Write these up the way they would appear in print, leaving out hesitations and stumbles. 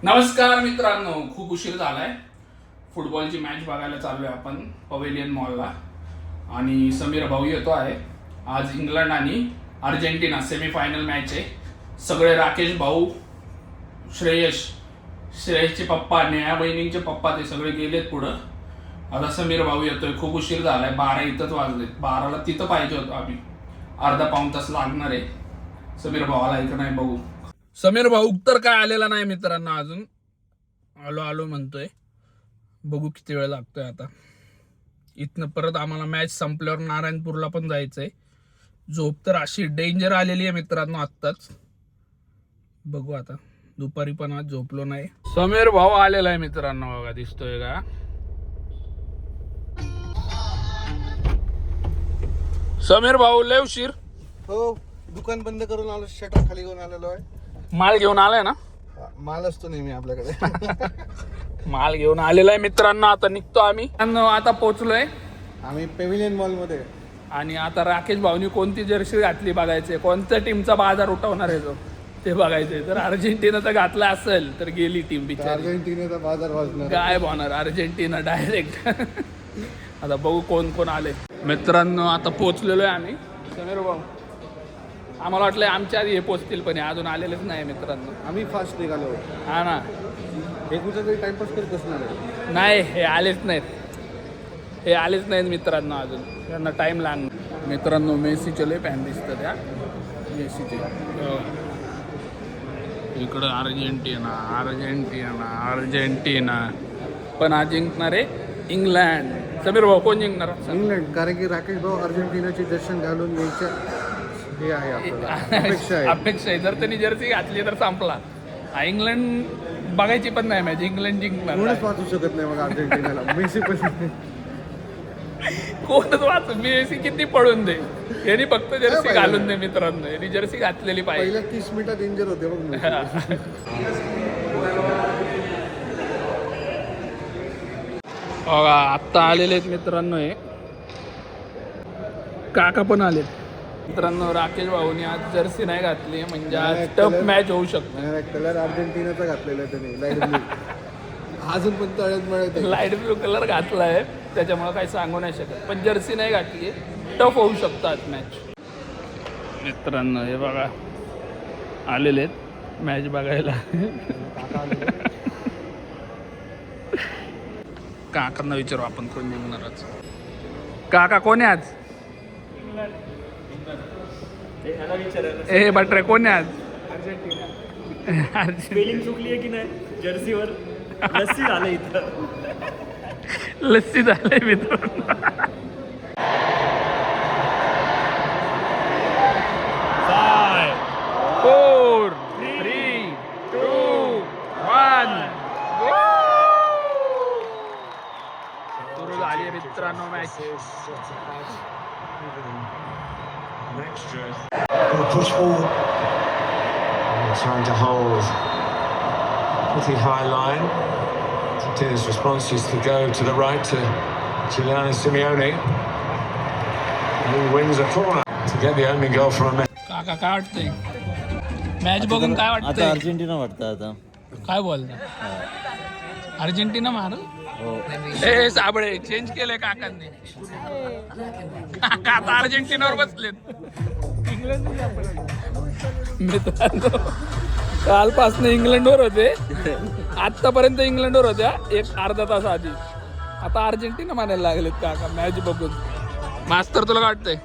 नमस्कार मित्रांनो, खूप उशीर झालाय. फुटबॉलची मॅच बघायला चाललोय आपण पवेलियन मॉलला आणि समीर भाऊ येतो आहे. आज इंग्लंड आणि अर्जेंटिना सेमीफायनल मॅच आहे. सगळे राकेश भाऊ, श्रेयसचे पप्पा, नेहा बहिणींचे पप्पा ते सगळे गेलेत पुढं. आता समीर भाऊ येतोय. खूप उशीर झालाय, 12 इथंच वाजले. 12ला तिथं पाहिजे होतो आम्ही. अर्धा पाऊण तास लागणार आहे. समीर भावाला ऐकत नाही बघू. समीर भाऊ तर काय आलेला नाही मित्रांनो अजून. आलो आलो म्हणतोय, बघू किती वेळ लागतोय. आता इथनं परत आम्हाला मॅच संपल्यावर नारायणपूरला पण जायचंय. झोप तर अशी डेंजर आलेली आहे मित्रांनो आत्ताच. बघू आता, दुपारी पण आज झोपलो नाही. समीर भाऊ आलेला आहे मित्रांनो, बघा दिसतोय का? समीर भाऊ लय उशीर. हो, दुकान बंद करून आलो, शटर खाली घेऊन आलेलो आहे. माल घेऊन आलाय ना? माल असतो नेहमी आपल्याकडे. माल घेऊन आलेला आहे मित्रांनो. आता निघतो आम्ही. आता पोहोचलोय आम्ही पेव्हिलियन मॉल मध्ये. आणि आता राकेश भाऊनी कोणती जर्सी घातली बघायचे, कोणत्या टीमचा बाजार उठवणार आहे तो ते बघायचंय. जर अर्जेंटिनाचा घातला असेल तर गेली टीम बिचारी. अर्जेंटिनाचा बाजार वाजणार, गायब होणार अर्जेंटिना डायरेक्ट. आता बघू कोण कोण आले मित्रांनो. आता पोहोचलेलो आहे आम्ही. समीर भाऊ, आम्हाला वाटलं आमच्या आधी हे पोचतील, पण अजून आलेलेच नाही मित्रांनो. आम्ही फास्ट निघालो. हा ना, हे कुठं तरी टाइमपास करत असणार आहे. नाही हे आलेच नाहीत मित्रांनो अजून. त्यांना टाइम लागणार. मित्रांनो मेसीचे लय फॅन दिसतात त्या मेसीचे. इकडं अर्जेंटिना पण आज जिंकणार आहे इंग्लंड. समीर भाऊ कोण जिंकणार? इंग्लंड, कारण की राकेश भाऊ अर्जेंटिनाचे दर्शन घालून यायच्या हे आहे आपल्याला अपेक्षा आहे. जर त्यांनी जर्सी घातली तर संपला. इंग्लंड बघायची पण नाही मॅच. इंग्लंड जिंकणार. कोणच वाचू शकत नाही मग अर्जेंटिनाला. मेसी पण कोणच वाच. मेसी किती पडून दे, यांनी फक्त जर्सी घालून दे मित्रांनो. यांनी जर्सी घातलेली पाहिजे. पहिल्या 30 मिनिटात इंजर होते बघ. बघा आत्ता आलेले आहेत मित्रांनो. हे काका पण आले मित्रांनो. राकेश भाऊनी आज जर्सी नाही घातली म्हणजे आज टफ मॅच होऊ शकतो. कलर अर्जेंटिनाचा घातलेला आहे त्याने, लाईट ब्लू. अजून पण तळ्यात मिळत. लाईट ब्लू कलर घातलाय त्याच्यामुळे काही सांगू नाही शकत. पण जर्सी नाही घातली, टफ होऊ शकतो आज मॅच. मित्रांनो हे बघा आलेले आहेत मॅच बघायला. काकांना विचारू आपण कोण निघणार आज. काका कोण आहे आज? ए बटरे कोण आहे आज? अर्जेंटिना. स्पेलिंग चुकली आहे की नाही जर्सीवर? लस्सी झालं इथं. लस्सी झालंय मित्रांनो. 5 4 3 2 1 सुरू झाली आहे मित्रांनो match. Push forward. Trying to hold pretty high line. His response is to go to the right to Giuliano Simeone, who wins a corner to get the opening goal from a Messi. काका काय वाटतंय match बघून? काय आता वाटतंय? Argentina वाटतं. आता काय बोलता? अर्जेंटिना मारल. ए साबळे चेंज केलंय काकांनी. काका आता अर्जेंटिनावर बसलेत. मित्रांनो कालपासून इंग्लंडवर होते. आतापर्यंत इंग्लंडवर होत्या एक अर्धा तास आधी. आता अर्जेंटिना मानायला लागलेत काका मॅच बघून. मास्तर तुला काय वाटतंय?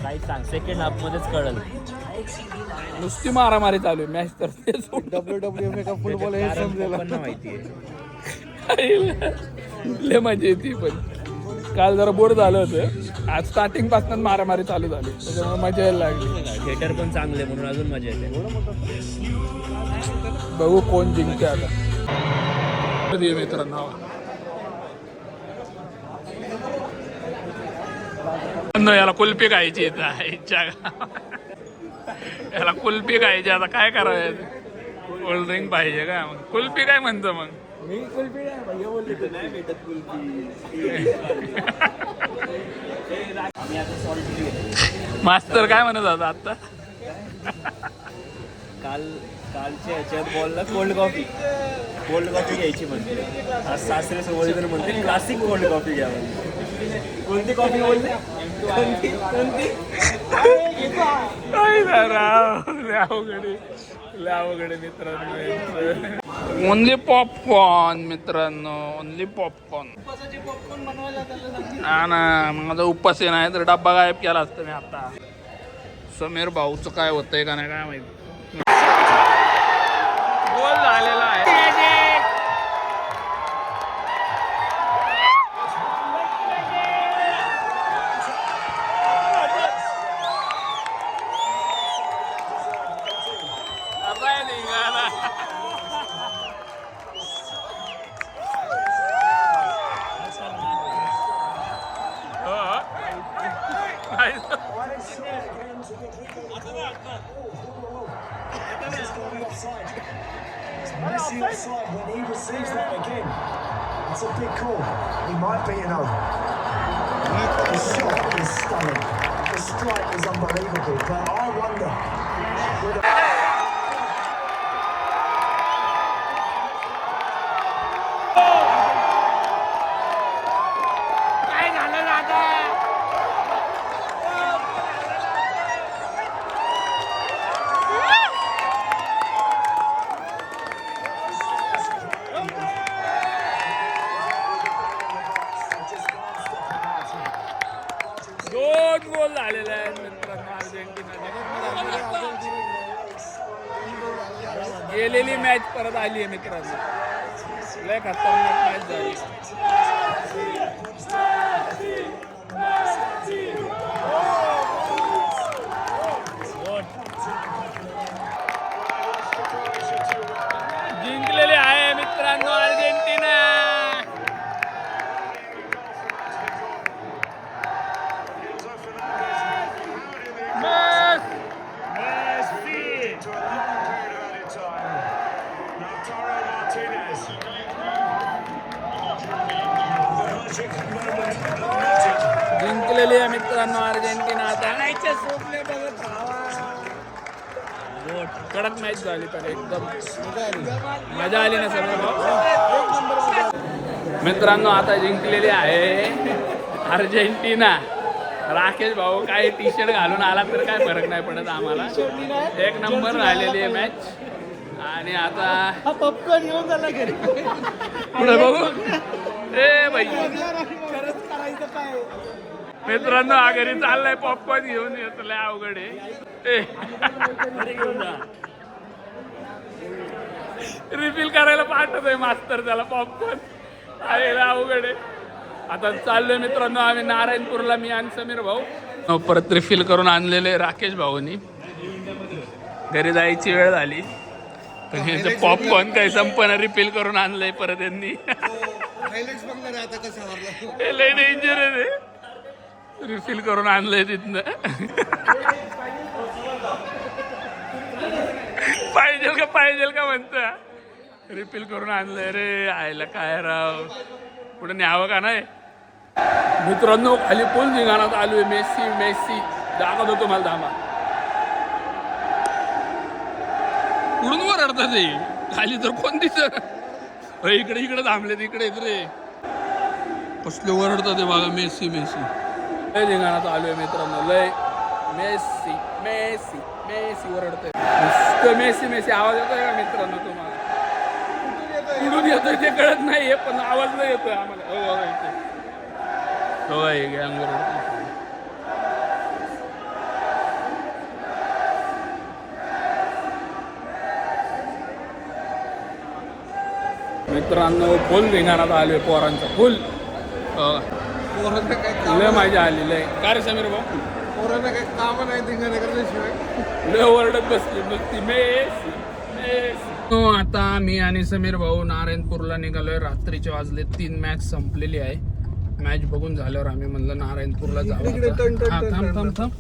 काही सांग, सेकंड हाफ मध्येच कळलं. नुसती मारामारी चालू आहे मॅच. तर तेच WWF का फुटबॉल हे समजेल. माहिती लय मजा येते. पण काल जरा बोर झालं होतं. आज स्टार्टिंग पासून मारामारी चालू झाली त्याच्यामुळे मजा यायला लागली. थिएटर पण चांगले म्हणून अजून मजा येते. बघू कोण जिंकते आता. मित्रांनो याला कुल्फी खायची इच्छा. याला कुल्फी खायची. आता काय करायचं? कोल्ड्रिंक पाहिजे का? मग कुल्फी काय म्हणतो मग? मी कुल्फी नाही भेटत कुल्फी. मास्तर काय म्हणत होता आता? कालच्या ह्याच्यात बॉलला कोल्ड कॉफी घ्यायची म्हणते. आज सासरे सोबत तर म्हणते क्लासिक कोल्ड कॉफी घ्या म्हणजे. कोणती कॉफी बोलते? कोणती अवघडे मित्रांनो. ओनली पॉपकॉर्न मित्रांनो, ओनली पॉपकॉर्न. हा ना, माझा उपास नाही तर डब्बा गायब केला असतं मी आता. समीर भाऊचं काय होतंय का नाही काय माहिती. गोल झालेला आहे. Messi offside when he receives that again. It's a big call. He might be, you know. The shot is stunning. The strike is unbelievable. But I wonder. दोन गोल झालेले आहेत मित्रांनो अर्जेंटिनाने. गेलेली मॅच परत आली आहे मित्रांनो. लय खतरनाक मॅच झाली. जिंकलेले आहे मित्रांनो अर्जेंटिना. जिंकलेली आहे मित्रांनो अर्जेंटिना. आता कडक मॅच झाली तर एकदम मजा आली ना सगळं मित्रांनो. आता जिंकलेली आहे अर्जेंटिना. राकेश भाऊ काय टी शर्ट घालून आला तर काय फरक नाही पडत आम्हाला. एक नंबर राहिलेली आहे मॅच. आणि आता पॉपकॉर्न घेऊन झाला घरी पुढे बघू. ए बाई मित्रांनो हा घरी चाललाय पॉपकॉर्न घेऊन येतलंय. अवघड आहे. रिफिल करायला पाठवतोय मास्तर त्याला पॉपकॉर्न. अरे अवघड आहे. आता चाललोय मित्रांनो आम्ही नारायणपूरला, मी आणि समीर भाऊ. परत रिफिल करून आणलेले राकेश भाऊनी. घरी जायची वेळ झाली पण हे पॉपकॉर्न काही संपना रिफिल करून आणलंय परत यांनी. लय डेंजर आहे ते. रिफिल करून आणलंय तिथनं. पाहिजेल का म्हणता. रिफिल करून आणलंय रे. आयला काय राव, पुढे न्यावं का नाही मित्रांनो. खाली पूल जिंगाणात आलोय. मेसी दाखवत होतो मला धामा. उडून वर अडतात ते खाली तर कोण दिसत. इकडे थांबले तिकडे रे. कसले वरडतात ते बघा. मेसी लय धिंगाणात आलोय मित्रांनो. लय मेसी वरडतोय नुसतं. मेसी आवाज येतोय का मित्रांनो तुम्हाला? कुठून येतोय ते कळत नाही पण आवाज नाही येतोय आम्हाला. हो गँग वरडतोय. मित्रांनो फुल धिंगाणात आलोय पोरांचा. फुल लय मजा आली. लय काय रे समीर भाऊ? पोरांना काही काम नाही धिंगाणा करण्याशिवाय. लय ओरडत बसली नुसती मेसी. आता मी आणि समीर भाऊ नारायणपूरला निघालोय. रात्रीचे वाजले 3. मॅच संपलेली आहे. मॅच बघून झाल्यावर आम्ही म्हणलं नारायणपूरला जाऊ. थांब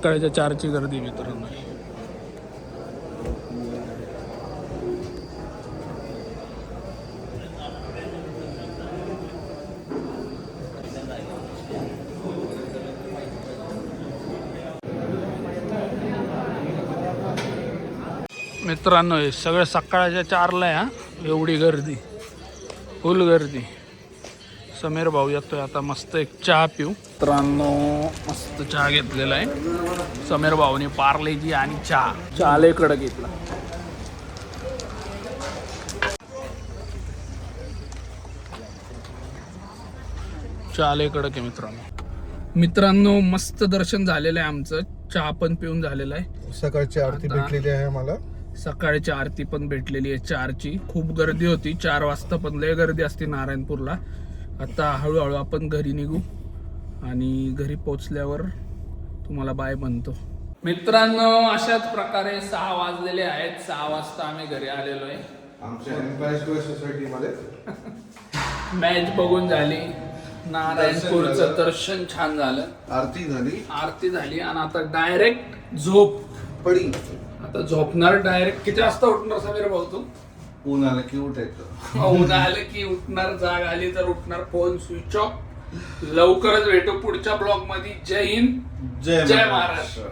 सकाळच्या 4ची गर्दी मित्रांनो. मित्रांनो हे सगळं सकाळच्या 4ला आहे हा. एवढी गर्दी, फुल गर्दी. समीर भाऊ येतोय आता, मस्त एक चहा पिऊ. मित्रांनो मस्त चहा घेतलेला आहे समीर भाऊने, पार्लेजी आणि चहा लय कडक घेतला. चहा लय कडक आहे मित्रांनो. मस्त दर्शन झालेलं आहे आमचं, चहा पण पिऊन झालेला आहे. सकाळची आरती आता- भेटलेली आहे मला. सकाळची आरती पण भेटलेली आहे 4ची. खूप गर्दी होती 4 वाजता, पण लय गर्दी असते नारायणपूरला. आता हळूहळू आपण घरी निघू आणि घरी पोचल्यावर तुम्हाला बाय म्हणतो. मित्रांनो अशाच प्रकारे 6 वाजलेले आहेत. 6 वाजता आम्ही घरी आलेलो आहे. आमच्या एम्पायर स्क्वेअर सोसायटीमध्ये मॅच बघून झाली, नारायणपूरचं दर्शन छान झालं, आरती झाली आणि आता डायरेक्ट झोप पडी. आता झोपणार डायरेक्ट. किती वाजता उठणार समीर भाऊ तू? ऊन आलं की उठायचं. ऊन आलं की उठणार, जाग आली तर उठणार. Phone switch off. लवकरच भेटू पुढच्या ब्लॉग मध्ये. जय हिंद, जय महाराष्ट्र.